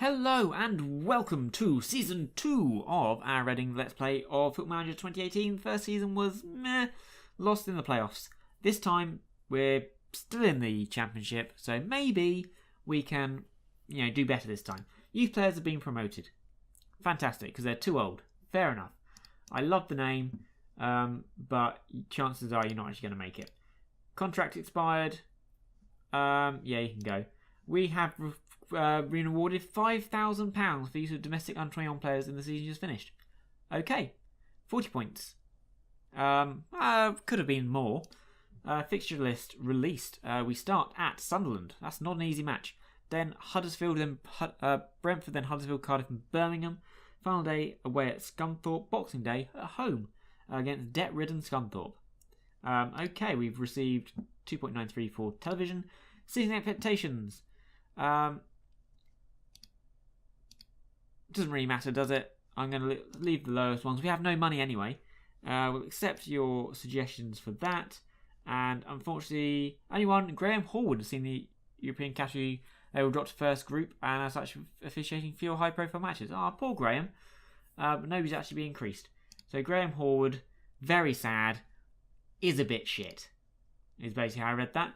Hello and welcome to Season 2 of our Reading Let's Play of Football Manager 2018. First season was meh, lost in the playoffs. This time we're still in the Championship, so maybe we can do better this time. Youth players have been promoted. Fantastic, because they're too old. Fair enough. I love the name, but chances are you're not actually going to make it. Contract expired. Yeah, you can go. We have been awarded £5,000 for use of domestic under-21 players in the season just finished. Okay, 40 points. Could have been more. Fixture list released. We start at Sunderland. That's not an easy match. Then Huddersfield, then Brentford, then Huddersfield, Cardiff and Birmingham. Final day away at Scunthorpe. Boxing Day at home against debt-ridden Scunthorpe. Okay, we've received 2.93 for television. Season expectations. Doesn't really matter, does it? I'm going to leave the lowest ones. We have no money anyway. We'll accept your suggestions for that. And unfortunately, only one, Graham Hallwood, has seen the European category. They will drop to first group and as such officiating fewer high-profile matches. Poor Graham. But nobody's actually been increased. So Graham Hallwood, very sad, is a bit shit. Is basically how I read that.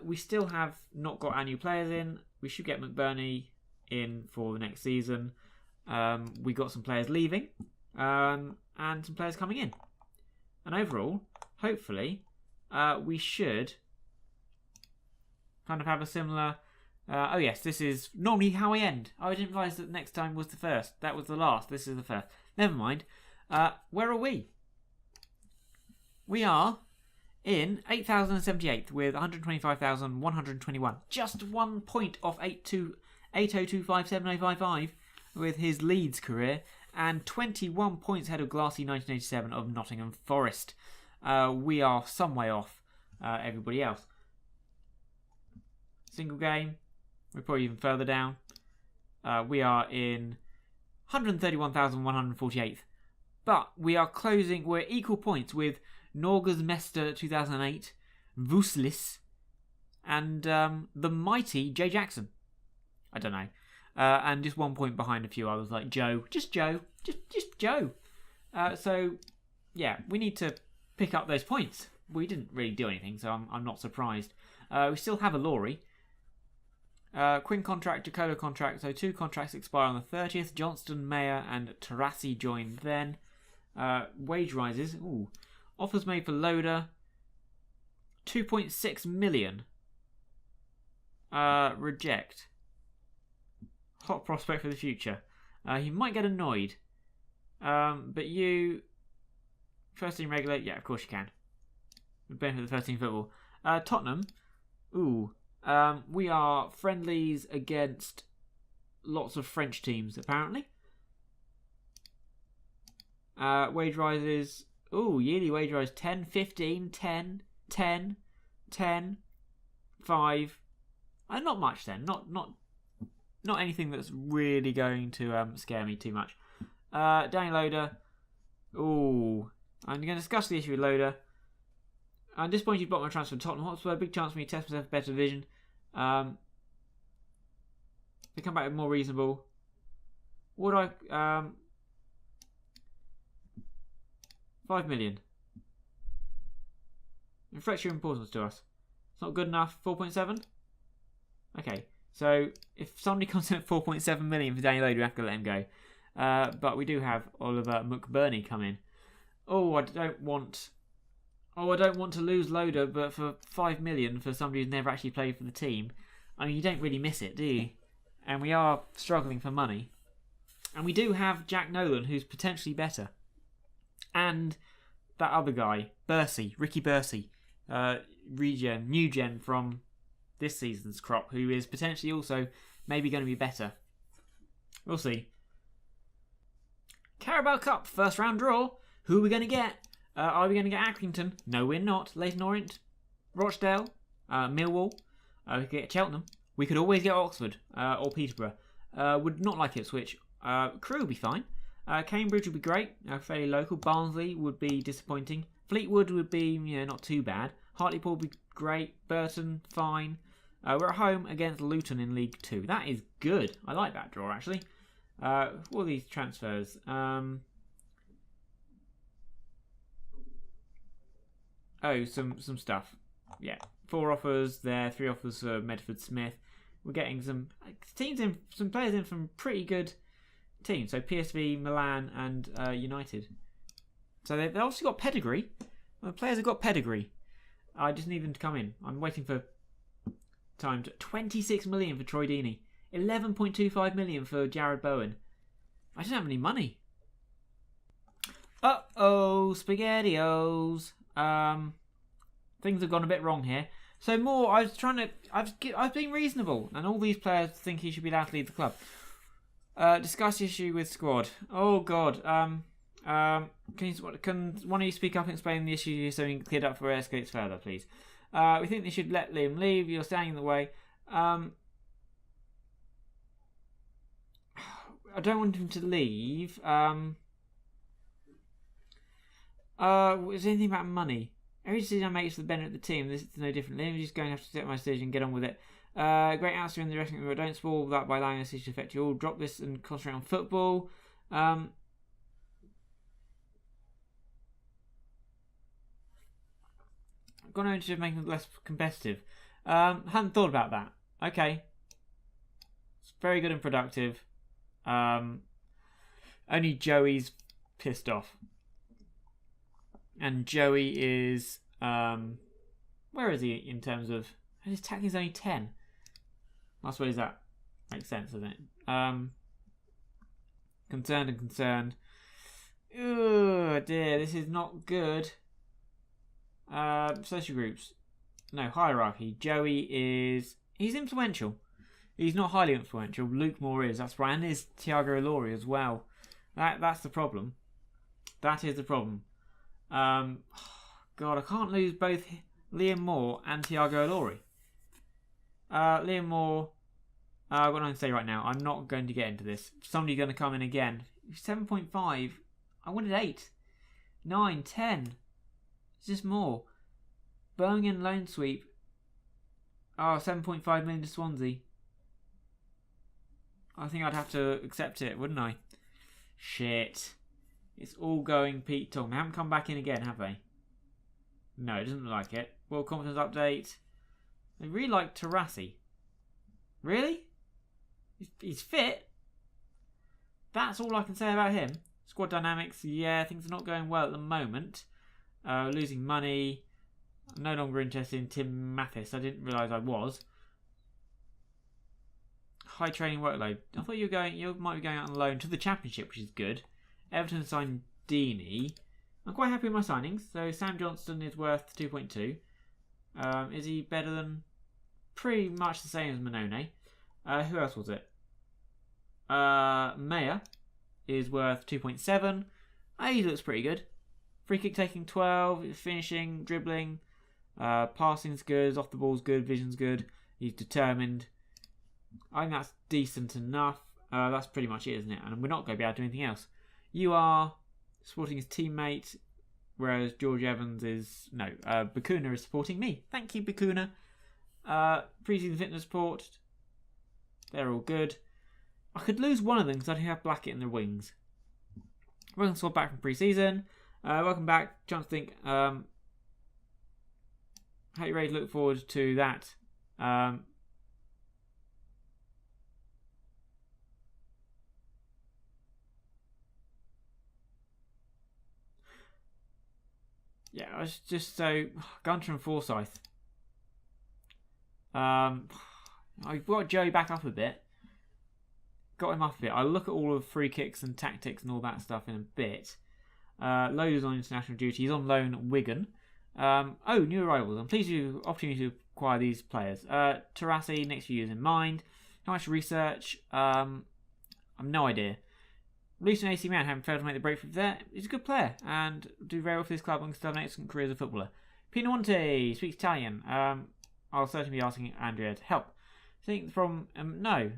We still have not got our new players in. We should get McBurney in for the next season. We got some players leaving and some players coming in. And overall, hopefully, we should kind of have a similar... oh yes, this is normally how I end. Oh, I didn't realise that next time was the first. That was the last. This is the first. Never mind. Where are we? We are in 8,078th with 125,121. Just 1 point off 80257055 with his Leeds career, and 21 points ahead of Glassy 1987 of Nottingham Forest. We are some way off everybody else. Single game, we're probably even further down. We are in 131,148th. But we are closing, we're equal points with Norges Mester 2008, Vuslis, and the mighty Jay Jackson. I don't know. And just 1 point behind a few others like Joe. Just Joe. Just Joe. So, yeah, we need to pick up those points. We didn't really do anything, so I'm not surprised. We still have a Laurie. Quinn contract, Jacola contract. So 2 contracts expire on the 30th. Johnston, Mayer and Tarasi join then. Wage rises. Ooh. Offers made for Loader. 2.6 million. Reject. Hot prospect for the future. He might get annoyed. But you... First team regular? Yeah, of course you can. The benefit of the first team football. Tottenham. Ooh. We are friendlies against lots of French teams, apparently. Wage rises. Ooh, yearly wage rise 10, 15, 10, 10, 10, 5. Not much then. Not anything that's really going to scare me too much. Danny Loader. Ooh. I'm going to discuss the issue with Loader. I'm disappointed you blocked my transfer to Tottenham Hotspur. Big chance for me to test myself for better division. They come back with more reasonable. Would I... 5 million. Reflects your importance to us. It's not good enough. 4.7? Okay. So, if somebody comes in at 4.7 million for Danny Loader, we have to let him go. But we do have Oliver McBurney come in. I don't want to lose Loader, but for 5 million for somebody who's never actually played for the team, I mean, you don't really miss it, do you? And we are struggling for money. And we do have Jack Nolan, who's potentially better. And that other guy, Ricky Bursey, new gen from this season's crop, who is potentially also maybe going to be better. We'll see. Carabao Cup, first round draw. Who are we going to get? Are we going to get Accrington? No, we're not. Leyton Orient, Rochdale, Millwall. We could get Cheltenham. We could always get Oxford or Peterborough. Would not like Ipswich. Crewe would be fine. Cambridge would be great, fairly local. Barnsley would be disappointing. Fleetwood would be not too bad. Hartlepool would be great. Burton, fine. We're at home against Luton in League 2. That is good. I like that draw, actually. All these transfers. Oh, some stuff. Yeah, 4 offers there, 3 offers for Medford Smith. We're getting some players in from pretty good teams. So PSV, Milan, and United. So they've obviously got pedigree. The players have got pedigree. I just need them to come in. I'm waiting for time. 26 million for Troy Deeney, 11.25 million for Jared Bowen. I don't have any money. SpaghettiOs. Things have gone a bit wrong here. So more, I've been reasonable, and all these players think he should be allowed to leave the club. Discuss issue with squad. Oh God. Can one of you speak up and explain the issue so we can clear it up before it escalates further, please? We think they should let Liam leave. You're standing in the way. I don't want him to leave. Is there anything about money? Every decision I make is for the benefit of the team. This is no different. Liam's just going to have to accept my decision and get on with it. Great answer in the dressing room. Don't spoil that by allowing us to affect you all. Drop this and concentrate on football. Gone over to make them less competitive. Hadn't thought about that. Okay. It's very good and productive. Only Joey's pissed off. And Joey is... where is he in terms of... His tackling is only 10. I suppose that makes sense, doesn't it? Concerned. Oh dear, this is not good. Social groups. No, hierarchy. Joey is... He's influential. He's not highly influential. Luke Moore is. That's right. And is Thiago Ilori as well. That's the problem. That is the problem. God, I can't lose both Liam Moore and Thiago Ilori. Liam Moore... I've got nothing to say right now. I'm not going to get into this. Somebody's going to come in again. 7.5. I wanted 8. 9, 10. It's just more. Birmingham loan sweep. Oh, 7.5 million to Swansea. I think I'd have to accept it, wouldn't I? Shit. It's all going Pete Tong. They haven't come back in again, have they? No, it doesn't look like it. World confidence update. They really like Tarasi. Really? He's fit. That's all I can say about him. Squad dynamics, yeah, things are not going well at the moment. Losing money. I'm no longer interested in Tim Mathis. I didn't realise I was. High training workload. I thought you might be going out on loan to the Championship, which is good. Everton signed Deeney. I'm quite happy with my signings. So Sam Johnston is worth 2.2. Is he better than... Pretty much the same as Manone. Who else was it? Mayer is worth 2.7. He looks pretty good. Free kick taking 12. Finishing, dribbling. Passing's good. Off the ball's good. Vision's good. He's determined. I think that's decent enough. That's pretty much it, isn't it? And we're not going to be able to do anything else. You are supporting his teammate, whereas George Evans is... No, Bakuna is supporting me. Thank you, Bakuna. Pre-season fitness support. They're all good. I could lose one of them because I don't have Blackett in the wings. Welcome squad back from pre-season. Welcome back. Chance to think. How you ready to look forward to that? Yeah, I was just so... Gunter and Forsyth. I've got Joey back up a bit. Got him up a bit. I'll look at all of free kicks and tactics and all that stuff in a bit. Loader's on international duty. He's on loan at Wigan. New arrivals. I'm pleased with the opportunity to acquire these players. Tarasi, next few years in mind. How much research? I've no idea. Luton AC Man having failed to make the breakthrough there. He's a good player and do very well for this club and still have an excellent career as a footballer. Pinamonte speaks Italian. I'll certainly be asking Andrea to help. I think the problem... no.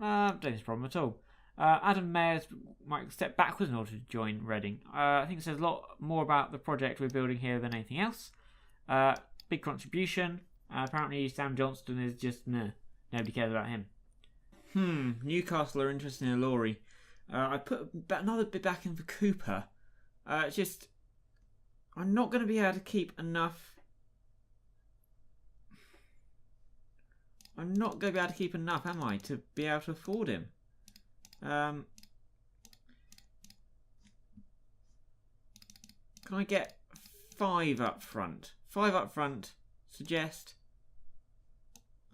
Don't think it's a problem at all. Adam Mayers might step backwards in order to join Reading. I think it says a lot more about the project we're building here than anything else. Big contribution. Apparently Sam Johnston is just meh. Nobody cares about him. Newcastle are interested in Laurie. I put another bit back in for Cooper. It's just I'm not going to be able to keep enough. I'm not going to be able to keep enough, am I, to be able to afford him? Can I get 5 up front? 5 up front. Suggest.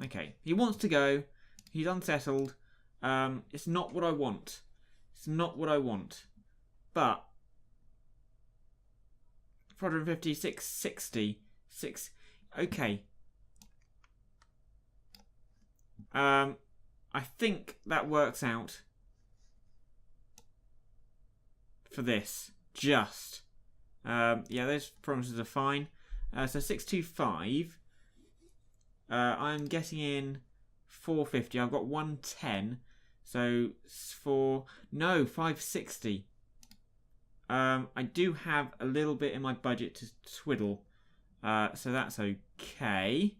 Okay, he wants to go. He's unsettled. It's not what I want. It's not what I want. But 450, 660, 6. Okay. I think that works out for this. Just. Yeah, those promises are fine. So 625. I'm getting in 450. I've got 110. So 560. I do have a little bit in my budget to twiddle. So that's okay.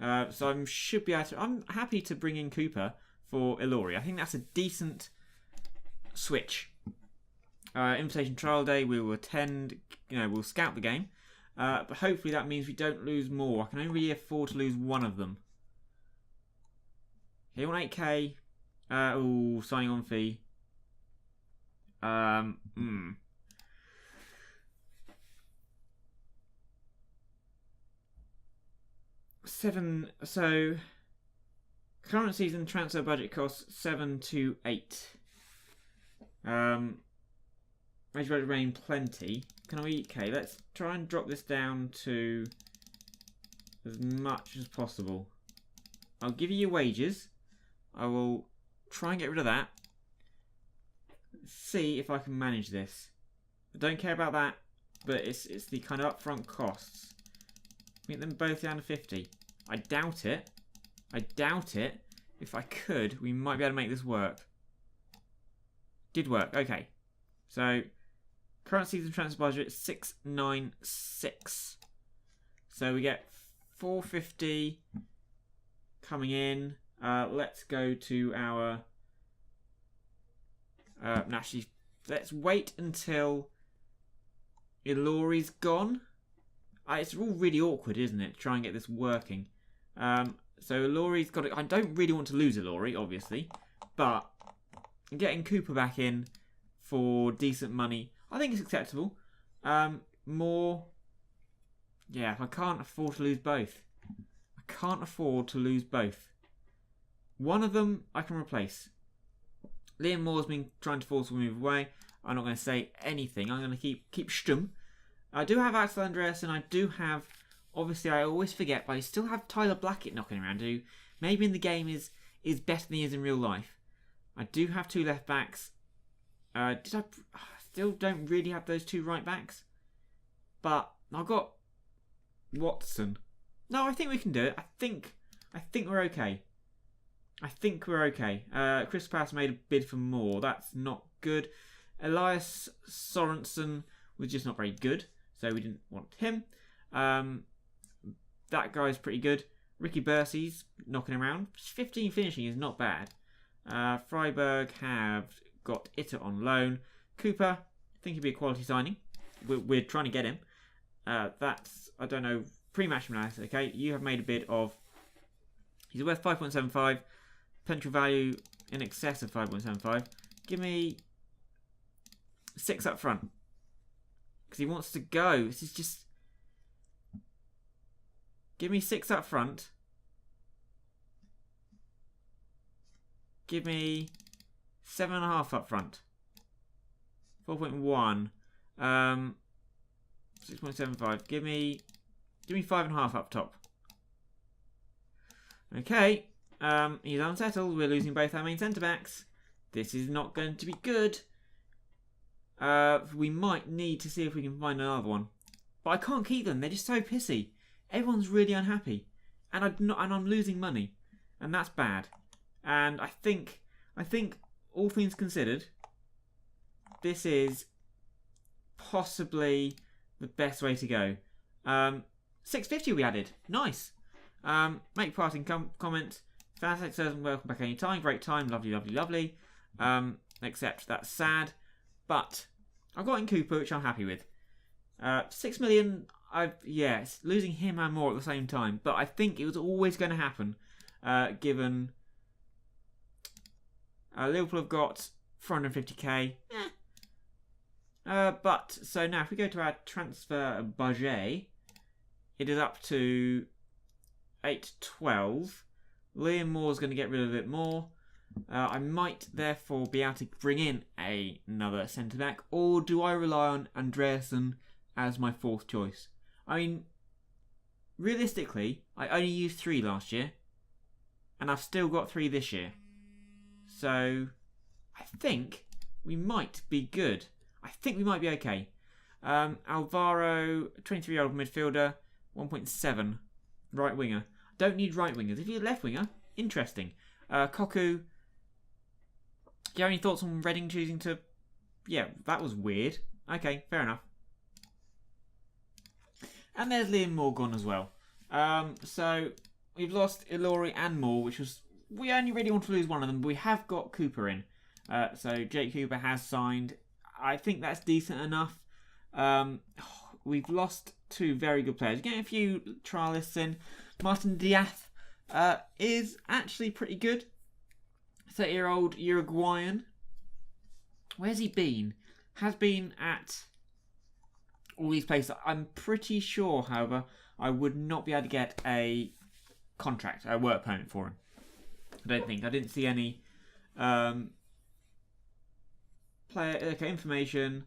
So I should be able to. I'm happy to bring in Cooper for Ilori. I think that's a decent switch. Invitation Trial Day, we will attend. We'll scout the game. But hopefully that means we don't lose more. I can only really afford to lose one of them. He want 8k. Signing on fee. Seven. So current season transfer budget costs 7 to 8. Wage budget remain plenty. Can we? Okay, let's try and drop this down to as much as possible. I'll give you your wages. I will try and get rid of that. See if I can manage this. I don't care about that, but it's the kind of upfront costs. Get them both down to 50. I doubt it. I doubt it. If I could, we might be able to make this work. Did work. Okay. So current season transfer budget 696. So we get 450 coming in. Let's go to our. Actually, let's wait until Ilori's gone. It's all really awkward, isn't it? To try and get this working. So Ilori's got it. I don't really want to lose Ilori, obviously, but getting Cooper back in for decent money, I think it's acceptable. More. Yeah, I can't afford to lose both. I can't afford to lose both. One of them I can replace. Liam Moore's been trying to force me to move away. I'm not going to say anything. I'm going to keep stum. I do have Axel Andreas, and I do have. Obviously, I always forget, but I still have Tyler Blackett knocking around, who maybe in the game is better than he is in real life. I do have 2 left backs. I still don't really have those 2 right backs, but I've got Watson. No, I think we can do it. I think we're okay. I think we're okay. Chris Pass made a bid for more. That's not good. Elias Sorensen was just not very good, so we didn't want him. That guy's pretty good. Ricky Bursey's knocking around. 15 finishing is not bad. Freiburg have got Itter on loan. Cooper, I think he'd be a quality signing. We're trying to get him. That's, I don't know, pre-match analysis. Okay, you have made a bid of. He's worth 5.75. Potential value in excess of 5.75. Give me 6 up front. Because he wants to go. This is just. Give me 6 up front. Give me 7.5 up front. 4.1. 6.75. Give me 5.5 up top. Okay. He's unsettled. We're losing both our main centre backs. This is not going to be good. We might need to see if we can find another one. But I can't keep them. They're just so pissy. Everyone's really unhappy, and I'm losing money, and that's bad. And I think all things considered, this is possibly the best way to go. 650 we added. Nice. Make parting comment. Fantastic, says welcome back anytime. Great time, lovely, lovely, lovely. Except that's sad, but I've got in Cooper, which I'm happy with. 6 million. It's losing him and more at the same time, but I think it was always going to happen, given Liverpool have got 450k. But so now if we go to our transfer budget, it is up to 812. Liam Moore's going to get rid of it more. I might therefore be able to bring in another centre back, or do I rely on Andreasen as my fourth choice? I mean, realistically, I only used 3 last year, and I've still got 3 this year. So, I think we might be good. I think we might be okay. Alvaro, 23-year-old midfielder, 1.7, right winger. Don't need right wingers. If you're left winger, interesting. Koku, do you have any thoughts on Reading choosing to... Yeah, that was weird. Okay, fair enough. And there's Liam Moore gone as well. So we've lost Ilori and Moore, which was... We only really want to lose one of them, but we have got Cooper in. So Jake Cooper has signed. I think that's decent enough. We've lost 2 very good players. Getting a few trialists in. Martin Diaz is actually pretty good. 30-year-old Uruguayan. Where's he been? Has been at all these places. I'm pretty sure, however, I would not be able to get a contract, a work permit for him. I don't think. I didn't see any information.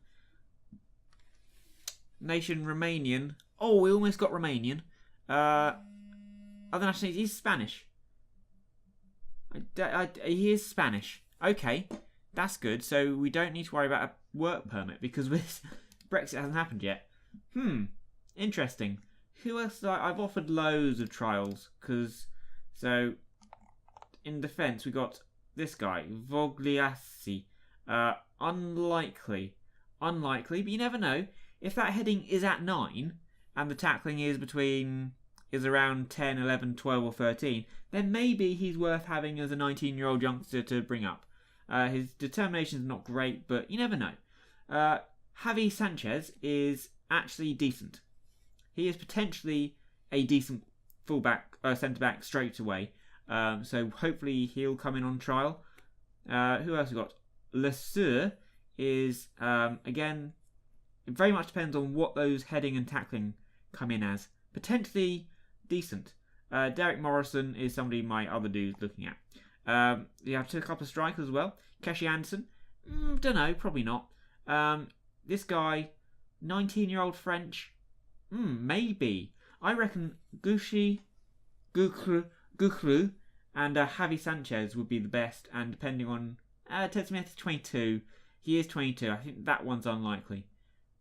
Nation Romanian. Oh, we almost got Romanian. Other nationalities. He's Spanish. He is Spanish. Okay, that's good. So we don't need to worry about a work permit because Brexit hasn't happened yet. Interesting. Who else? I've offered loads of trials because so in defence we got this guy Vogliassi. Unlikely, but you never know. If that heading is at 9 and the tackling is around 10, 11, 12 or 13, then maybe he's worth having as a 19-year-old youngster to bring up. His determination is not great, but you never know. Javi Sanchez is actually decent. He is potentially a decent centre-back straight away. So hopefully he'll come in on trial. Who else we got? Le Sueur is, again, it very much depends on what those heading and tackling come in as. Potentially decent. Derek Morrison is somebody my other dude's looking at. You have a couple of strikers as well. Keshi Anderson, don't know, probably not. This guy, 19-year-old French, maybe. I reckon Gukru and Javi Sanchez would be the best, and depending on Ted Smith is 22. He is 22. I think that one's unlikely.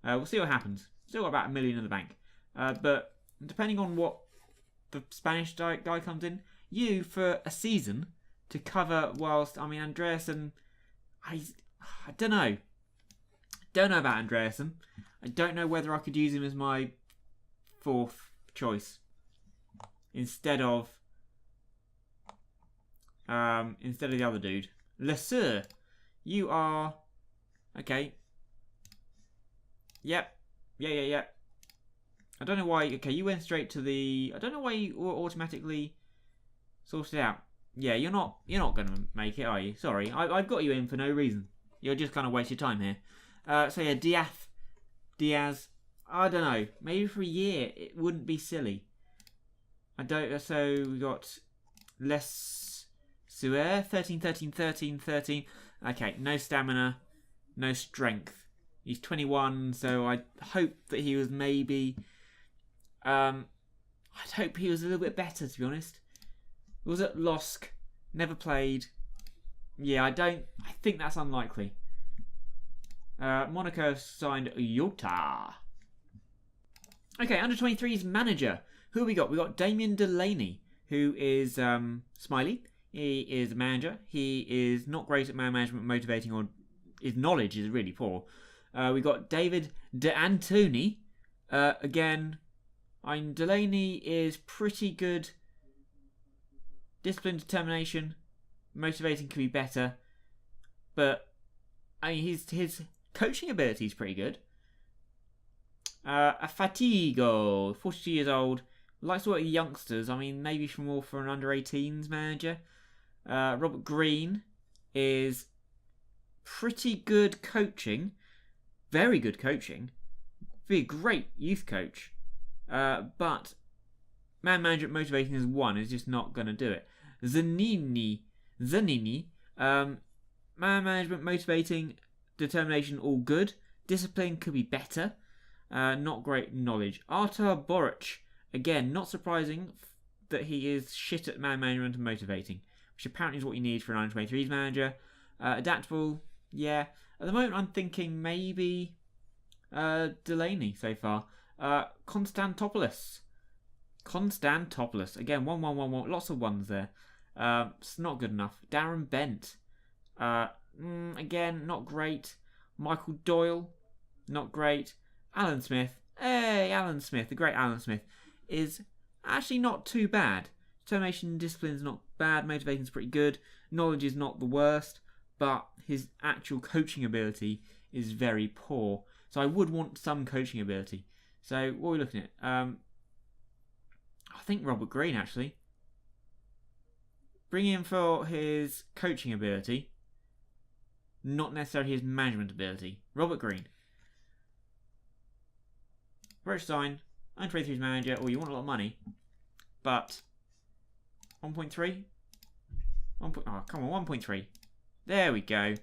We'll see what happens. Still got about $1 million in the bank. But depending on what the Spanish guy comes in, you for a season to cover whilst Andreasen, I don't know. Don't know about Andreasen. I don't know whether I could use him as my 4th choice instead of the other dude. Le Sueur, you are okay. Yep. Yeah. I don't know why. Okay, you went straight to the. I don't know why you automatically sorted out. Yeah, you're not going to make it, are you? Sorry, I've got you in for no reason. You're just kind of wasting your time here. So yeah, Diaz. I don't know. Maybe for a year it wouldn't be silly. I don't. So we got Les Sueur 13. Okay, no stamina, no strength. He's 21, so I hope that he was maybe... I'd hope he was a little bit better, to be honest. He was at LOSC, never played. Yeah, I think that's unlikely. Monaco signed Jota. Okay, under-23's manager. Who have we got? We got Damien Delaney, who is Smiley. He is a manager. He is not great at man management, motivating, or his knowledge is really poor. We got David De Antoni. Again, Delaney is pretty good Discipline, determination, motivating could be better. But, I mean, his coaching ability is pretty good. A Fatigo, 42 years old, likes to work with youngsters. I mean, maybe more for an under-18s manager. Robert Green is pretty good coaching. Very good coaching. Be a great youth coach. But man management motivating as one is just not going to do it. Zanini. Man management motivating, determination all good. Discipline could be better. Not great knowledge. Artur Boric. Again, not surprising that he is shit at man management and motivating, which apparently is what you need for an under-23s manager. Adaptable, yeah. At the moment, I'm thinking maybe Delaney so far. Konstantopoulos. Again, 1-1-1-1. Lots of ones there. It's not good enough. Darren Bent. Again, not great. Michael Doyle. Not great. Alan Smith. Hey, Alan Smith. The great Alan Smith is actually not too bad. Determination and discipline is not bad. Motivation is pretty good. Knowledge is not the worst. But his actual coaching ability is very poor. So I would want some coaching ability. So what are we looking at? I think Robert Green, actually. Bring him for his coaching ability. Not necessarily his management ability. Robert Green. British sign. Under 23's manager. Oh, you want a lot of money. But 1.3? Oh, come on, 1.3. There we go.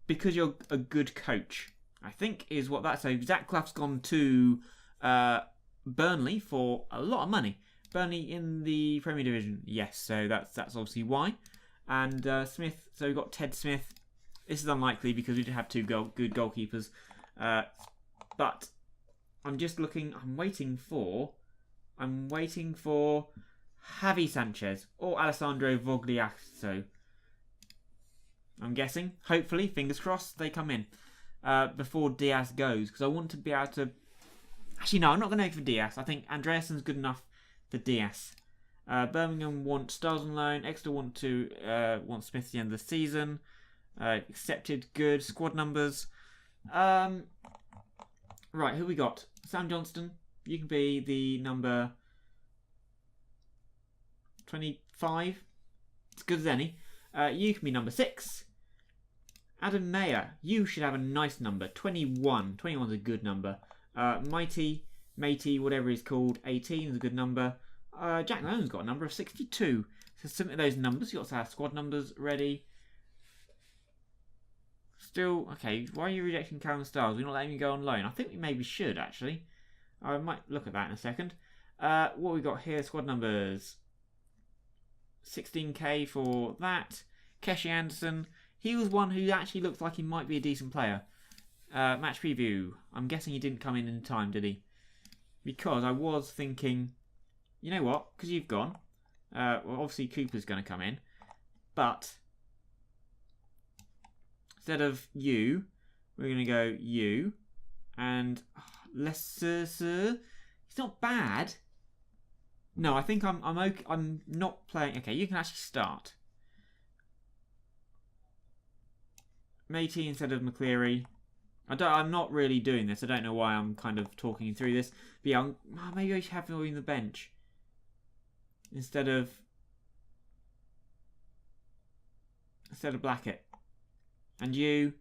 Because you're a good coach, I think is what that's. So Zach Clough's gone to Burnley for a lot of money. Burnley in the Premier Division, yes. So that's obviously why. And Smith. So we've got Ted Smith. This is unlikely because we did have two good goalkeepers. But I'm just looking. I'm waiting for Javi Sanchez or Alessandro Vogliasso. I'm guessing. Hopefully, fingers crossed, they come in before Diaz goes. Because I want to be able to... Actually, no, I'm not going to go for Diaz. I think Andreasen's good enough for Diaz. Birmingham want Stars on loan. Exeter want Smith at the end of the season. Accepted. Good. Squad numbers. Right, who we got? Sam Johnston. You can be the number 25. It's good as any. You can be number 6. Adam Mayer, you should have a nice number. 21. 21 is a good number. Matey, whatever he's called, 18 is a good number. Jack Lone's got a number of 62. So submit those numbers. You've got to have squad numbers ready. Still, okay, why are you rejecting Callum Styles? We're not letting you go on loan. I think we maybe should, actually. I might look at that in a second. What we got here, squad numbers. 16k for that. Keshi Anderson. He was one who actually looks like he might be a decent player. Match preview. I'm guessing he didn't come in time, did he? Because I was thinking, you know what? Because you've gone. Well, obviously Cooper's going to come in. But instead of you, we're going to go you. And Lesser. He's not bad. No, I think I'm okay. I'm not playing. Okay, you can actually start. Matey instead of McCleary. I'm not really doing this. I don't know why I'm kind of talking through this. But yeah, maybe I should have him on the bench instead of Blackett. And you,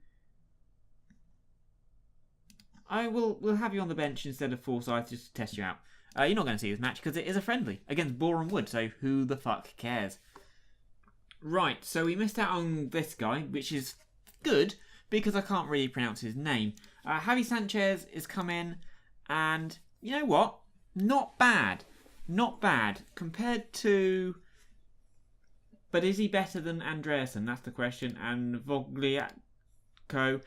we'll have you on the bench instead of Forsyth just to test you out. You're not going to see this match because it is a friendly against Boreham Wood, so who the fuck cares? Right, so we missed out on this guy, which is good because I can't really pronounce his name. Javi Sanchez is come in, and you know what? Not bad. Not bad. Compared to... But is he better than Andreasen? That's the question. And Vogliacco.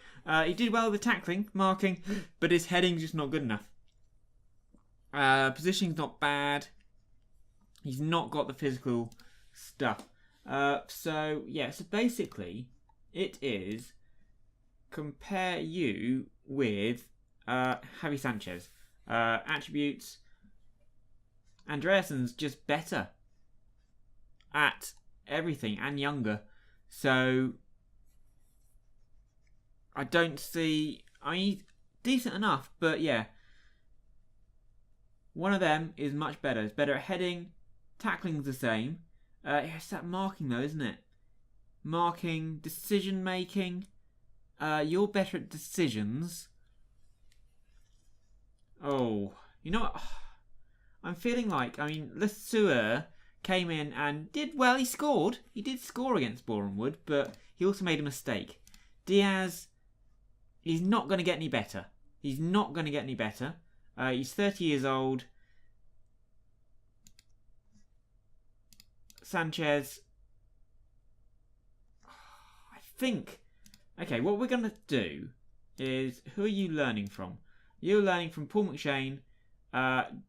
He did well with the tackling, marking, but his heading's just not good enough. Positioning's not bad. He's not got the physical stuff. So basically it is compare you with Javi Sanchez. Attributes. Andreasen's just better. at everything and younger. So I don't see... I mean, decent enough, but yeah. One of them is much better. It's better at heading. Tackling's the same. It's that marking though, isn't it? Marking, decision making. You're better at decisions. Oh, you know what? I'm feeling like, I mean, Le Sueur came in and did well. He scored. He did score against Bournemouth, but he also made a mistake. Diaz, he's not going to get any better. He's not going to get any better. He's 30 years old. Sanchez. I think... Okay, what we're going to do is... Who are you learning from? You're learning from Paul McShane.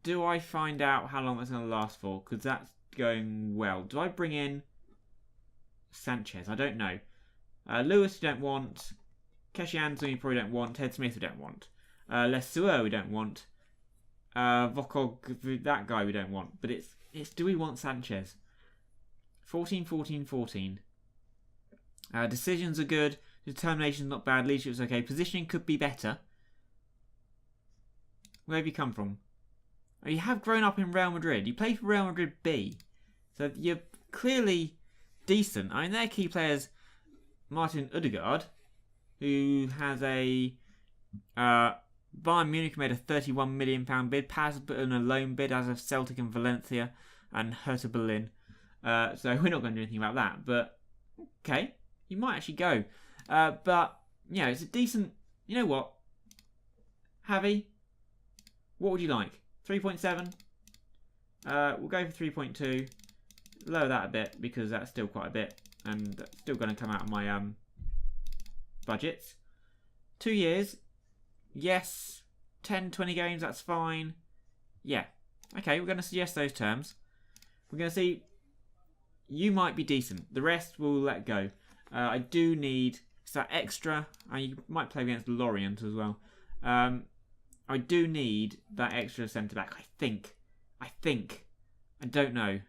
Do I find out how long that's going to last for? Because that's going well. Do I bring in Sanchez? I don't know. Lewis we don't want. Keshi Anson we probably don't want. Ted Smith we don't want. Les Sueur we don't want. Vokog, that guy we don't want. But it's do we want Sanchez? 14, 14, 14. Decisions are good. Determination's not bad. Leadership's okay. Positioning could be better. Where have you come from? Oh, you have grown up in Real Madrid. You play for Real Madrid B. So you're clearly decent. I mean, their key players, Martin Ødegaard, who has a... Bayern Munich made a £31 million bid. Paz put in a loan bid, as of Celtic and Valencia and Hertha Berlin. So we're not going to do anything about that. But, okay, you might actually go. But, you know, it's a decent... You know what? Javi, what would you like? 3.7? We'll go for 3.2. Lower that a bit, because that's still quite a bit. And that's still going to come out of my budgets. 2 years. Yes. 10, 20 games, that's fine. Yeah. Okay, we're going to suggest those terms. We're going to see... You might be decent. The rest we'll let go. I do need... It's that extra... you might play against Lorient as well. I do need that extra centre-back. I think. I don't know.